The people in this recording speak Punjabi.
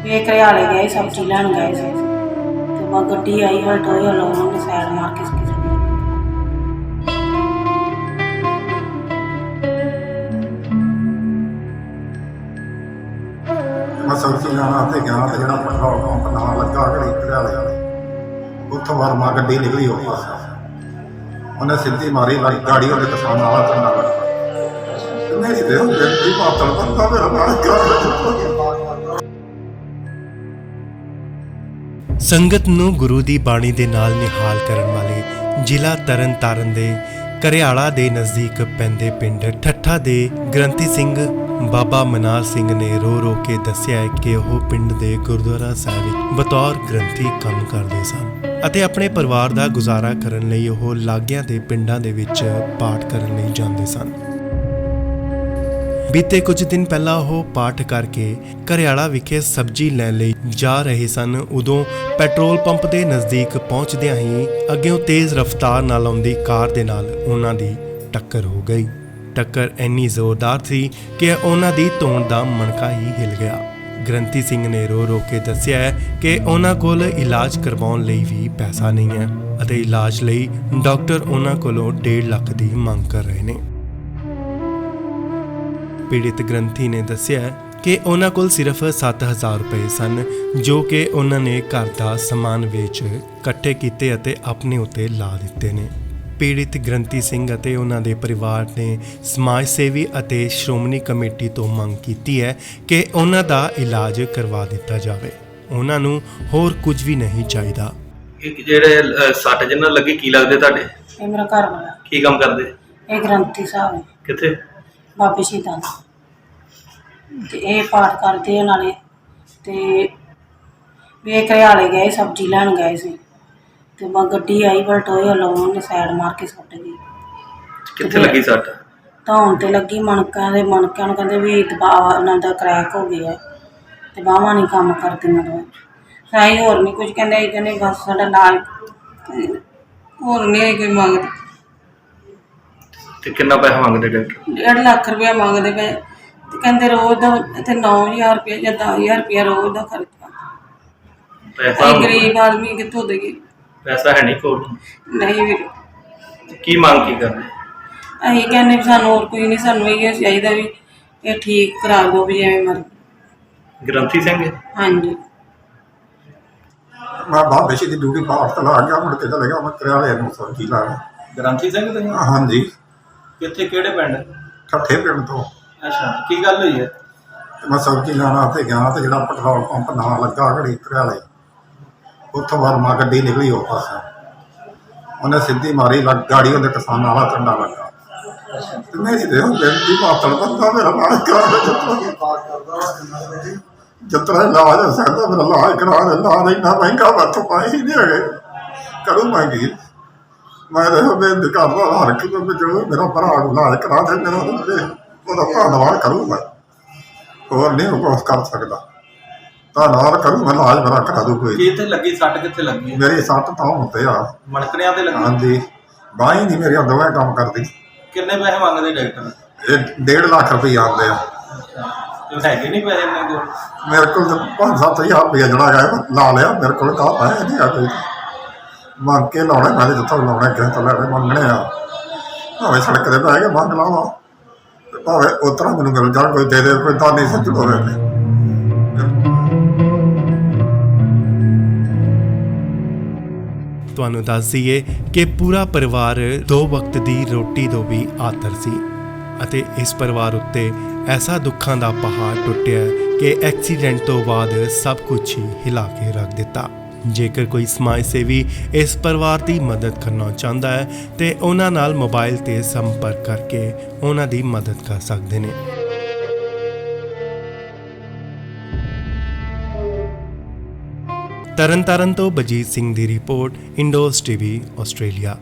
ਇਹ ਘਰਿਆਲੇ ਗਏ ਸਬਜ਼ੀ ਲੈਣ ਗਏ ਸੀ ਤੇ ਮੈਂ ਗੱਡੀ ਆਈ ਹਲਟੋਏ ਹਲੋਂ ਉਹਨੇ ਸਾਈਡ ਮਾਰ ਕੇ ਸੁੱਟ ਦਿੱਤੀ। मैं सब्जी लाना ते गया तो जो पेट्रोल पंप नवा लगा घड़ी घरियाले उत्थों वर्मा गड्डी निकली हो पास उन्हें सीधी मारी गाड़ी उन्हें किसान वाला चढ़ना लगा मेरी बेनती पातल बंदा मेरा ਸੰਗਤ ਨੂੰ ਗੁਰੂ ਦੀ ਬਾਣੀ ਦੇ ਨਾਲ ਨਿਹਾਲ ਕਰਨ ਵਾਲੇ ਜ਼ਿਲ੍ਹਾ ਤਰਨਤਾਰਨ ਦੇ ਘਰਿਆਲਾ ਦੇ ਨਜ਼ਦੀਕ ਪੈਂਦੇ ਪਿੰਡ ਠੱਠਾ ਦੇ ਗ੍ਰੰਥੀ ਸਿੰਘ ਬਾਬਾ ਮਨਾਰ ਸਿੰਘ ਨੇ ਰੋ ਕੇ ਦੱਸਿਆ ਕਿ ਉਹ ਪਿੰਡ ਦੇ ਗੁਰਦੁਆਰਾ ਸਾਹਿਬ ਵਿੱਚ ਬਤੌਰ ਗ੍ਰੰਥੀ ਕੰਮ ਕਰਦੇ ਸਨ ਅਤੇ ਆਪਣੇ ਪਰਿਵਾਰ ਦਾ ਗੁਜ਼ਾਰਾ ਕਰਨ ਲਈ ਉਹ ਲਾਗਿਆਂ ਦੇ ਪਿੰਡਾਂ ਦੇ ਵਿੱਚ ਪਾਠ ਕਰਨ ਲਈ ਜਾਂਦੇ ਸਨ। ਬੀਤੇ ਕੁਝ ਦਿਨ ਪਹਿਲਾਂ ਉਹ ਪਾਠ ਕਰਕੇ ਘਰਿਆਲਾ ਵਿਖੇ ਸਬਜ਼ੀ ਲੈਣ ਲਈ ਜਾ ਰਹੇ ਸਨ। ਉਦੋਂ ਪੈਟਰੋਲ ਪੰਪ ਦੇ ਨਜ਼ਦੀਕ ਪਹੁੰਚਦਿਆਂ ਹੀ ਅੱਗਿਓਂ ਤੇਜ਼ ਰਫ਼ਤਾਰ ਨਾਲ ਆਉਂਦੀ ਕਾਰ ਦੇ ਨਾਲ ਉਹਨਾਂ ਦੀ ਟੱਕਰ ਹੋ ਗਈ। ਟੱਕਰ ਇੰਨੀ ਜ਼ੋਰਦਾਰ ਸੀ ਕਿ ਉਹਨਾਂ ਦੀ ਧੌਣ ਦਾ ਮਣਕਾ ਹੀ ਹਿੱਲ ਗਿਆ। ਗ੍ਰੰਥੀ ਸਿੰਘ ਨੇ ਰੋ ਕੇ ਦੱਸਿਆ ਹੈ ਕਿ ਉਹਨਾਂ ਕੋਲ ਇਲਾਜ ਕਰਵਾਉਣ ਲਈ ਵੀ ਪੈਸਾ ਨਹੀਂ ਹੈ ਅਤੇ ਇਲਾਜ ਲਈ ਡਾਕਟਰ ਉਹਨਾਂ ਕੋਲੋਂ 1.5 ਲੱਖ ਦੀ ਮੰਗ ਕਰ ਰਹੇ ਨੇ। ਪੀੜਿਤ ਗ੍ਰੰਥੀ ਨੇ ਦੱਸਿਆ ਕਿ ਉਹਨਾਂ ਕੋਲ ਸਿਰਫ 7000 ਰੁਪਏ ਸਨ ਜੋ ਕਿ ਉਹਨਾਂ ਨੇ ਘਰ ਦਾ ਸਮਾਨ ਵੇਚ ਇਕੱਠੇ ਕੀਤੇ ਅਤੇ ਆਪਣੇ ਉੱਤੇ ਲਾ ਦਿੱਤੇ ਨੇ। ਪੀੜਿਤ ਗ੍ਰੰਥੀ ਸਿੰਘ ਅਤੇ ਉਹਨਾਂ ਦੇ ਪਰਿਵਾਰ ਨੇ ਸਮਾਜ ਸੇਵੀ ਅਤੇ ਸ਼੍ਰੋਮਣੀ ਕਮੇਟੀ ਤੋਂ ਮੰਗ ਕੀਤੀ ਹੈ ਕਿ ਉਹਨਾਂ ਦਾ ਇਲਾਜ ਕਰਵਾ ਦਿੱਤਾ ਜਾਵੇ। ਉਹਨਾਂ ਨੂੰ ਹੋਰ ਕੁਝ ਵੀ ਨਹੀਂ ਚਾਹੀਦਾ। ਇਹ ਜਿਹੜੇ ਸੱਟ ਜਿੰਨਾਂ ਲੱਗੀ ਕੀ ਲੱਗਦੇ ਤੁਹਾਡੇ? ਇਹ ਮੇਰਾ ਘਰ ਵਾਲਾ ਕੀ ਕੰਮ ਕਰਦੇ? ਇਹ ਗ੍ਰੰਥੀ ਸਾਹਿਬ ਕਿੱਥੇ? ਬਾਬੇ ਸ਼ਹੀਦਾਂ ਤੇ ਇਹ ਪਾਠ ਕਰਦੇ ਆ ਨਾਲੇ ਤੇ ਵੀ ਇਹ ਘਰਿਆਲੇ ਗਏ ਸਬਜ਼ੀ ਲੈਣ ਗਏ ਸੀ ਤੇ ਮੈਂ ਗੱਡੀ ਆਈ ਹਲਟੋਏ ਹਲੋਂ ਉਹਨੇ ਸਾਈਡ ਮਾਰ ਕੇ ਸੁੱਟ ਗਈ। ਕਿੱਥੇ ਲੱਗੀ ਸੱਟ? ਧੌਣ ਤੇ ਲੱਗੀ, ਮਣਕਿਆਂ ਨੂੰ ਕਹਿੰਦੇ ਵੀ ਦਬਾਅ ਉਹਨਾਂ ਦਾ ਕਰੈਕ ਹੋ ਗਿਆ ਤੇ ਬਾਹਾਂ ਨਹੀਂ ਕੰਮ ਕਰਦੀਆਂ ਦੋ ਸਾਈ ਹੋਰ ਨਹੀਂ ਕੁਝ ਕਹਿੰਦੇ। ਇਹ ਕਹਿੰਦੇ ਬਸ ਸਾਡਾ ਇਲਾਜ ਹੋਰ ਨਹੀਂ ਕੋਈ ਮੰਗਦੇ। ਤੇ ਕਿੰਨਾ ਪੈਸਾ ਮੰਗਦੇ ਡਾਕਟਰ? 1.5 ਲੱਖ ਰੁਪਇਆ ਮੰਗਦੇ ਪਏ ਤੇ ਕਹਿੰਦੇ ਰੋਜ਼ ਦਾ ਇੱਥੇ 9000 ਰੁਪਇਆ ਜਾਂ 10000 ਰੁਪਇਆ ਰੋਜ਼ ਦਾ ਖਰਚਾ। ਪੈਸਾ ਅਸੀਂ ਗਰੀਬ ਆਦਮੀ ਕਿੱਥੋਂ ਦੇਈਏ? ਪੈਸਾ ਹੈ ਨਹੀਂ ਕੋਲ? ਨਹੀਂ ਵੀਰ, ਕੀ ਮੰਗ ਕੀ ਕਰਦੇ? ਅਸੀਂ ਕਹਿੰਦੇ ਵੀ ਸਾਨੂੰ ਹੋਰ ਕੋਈ ਨਹੀਂ, ਸਾਨੂੰ ਇਹ ਚਾਹੀਦਾ ਵੀ ਇਹ ਠੀਕ ਕਰਾ ਦਿਓ ਵੀ ਜਿਵੇਂ ਮਰ। ਗ੍ਰੰਥੀ ਸਿੰਘ? ਹਾਂਜੀ। मैं बाबे दी ड्यूटी पाठ तो ला गया मुड़ के चले गया मैं घरियाले में सब्जी लाने। ਗ੍ਰੰਥੀ ਸਿੰਘ ਤੁਸੀਂ? हाँ जी। ਕਿੱਥੇ ਕਿਹੜੇ ਪਿੰਡ? ठट्ठे पिंड तो ਅੱਛਾ, ਕੀ ਗੱਲ ਹੋਈ ਹੈ? मैं सब्जी लाना ते गया तो जो पेट्रोल पंप नवा लगा घड़ी घरियाले उत्थों वर्मा गड्डी निकली हो पास उन्हें सीधी मारी गाड़ी उन्हें किसान वाला चढ़ना लगा मेरी बेनती पातल बंदा मेरा जितना इलाज हो सकता मेरा इलाज करा दे। इलाज इन्ना महंगा बत पाए ही नहीं है करूँ महंगी मैं बेनती करता हर एक जो मेरा भरा इलाज करा दे मेरा धन्यवाद करूँ मैं होर नहीं कुछ कर सकता। धन्यवाद करूँ मैं इलाज मेरा करा दूँ कोई। ਕਿੱਥੇ ਲੱਗੀ ਸੱਟ? ਕਿੱਥੇ ਲੱਗੀ? मेरी सट तो होते आ ਮਣਕਣਿਆਂ ਤੇ ਲੱਗੀ? हाँ जी बाही नहीं मेरी दोवें काम करती। ਕਿੰਨੇ ਪੈਸੇ ਮੰਗਦੇ ਡਾਕਟਰ? ये 1.5 लाख रुपये आते हैं ਤੇ ਹੈਗੇ ਨਹੀਂ ਪੈਸੇ ਇੰਨੇ ਕੋਲ? मेरे को 5-7 हज़ार रुपया जड़ा गया ला लिया मेरे को कहा पैसे नहीं है कोई मंग के लाने मैं जितों लाने किसी तो लैने मंगने आ भावें सड़क पर बह के मंग लावा भावें उतरा मैनू मिल जाए कोई दे कोई दानी सज्जू होवे। ਤੁਹਾਨੂੰ ਦੱਸ ਦਈਏ ਕਿ ਪੂਰਾ ਪਰਿਵਾਰ 2 ਵਕਤ ਦੀ ਰੋਟੀ ਤੋਂ ਵੀ ਆਤਰ ਸੀ ਅਤੇ ਇਸ ਪਰਿਵਾਰ ਉੱਤੇ ਐਸਾ ਦੁੱਖਾਂ ਦਾ ਪਹਾੜ ਟੁੱਟਿਆ ਕਿ ਐਕਸੀਡੈਂਟ ਤੋਂ ਬਾਅਦ ਸਭ ਕੁਝ ਹੀ ਹਿਲਾ ਕੇ ਰੱਖ ਦਿੱਤਾ। ਜੇਕਰ ਕੋਈ ਸਮਾਜ ਸੇਵੀ ਇਸ ਪਰਿਵਾਰ ਦੀ ਮਦਦ ਕਰਨਾ ਚਾਹੁੰਦਾ ਹੈ ਤੇ ਉਹਨਾਂ ਨਾਲ ਮੋਬਾਈਲ ਤੇ ਸੰਪਰਕ ਕਰਕੇ ਉਹਨਾਂ ਦੀ ਮਦਦ ਕਰ ਸਕਦੇ ਨੇ। ਤਰਨਤਾਰਨ ਤੋਂ ਬਜੀਤ ਸਿੰਘ ਦੀ ਰਿਪੋਰਟ, ਇੰਡੋਸ ਟੀਵੀ ਆਸਟ੍ਰੇਲੀਆ।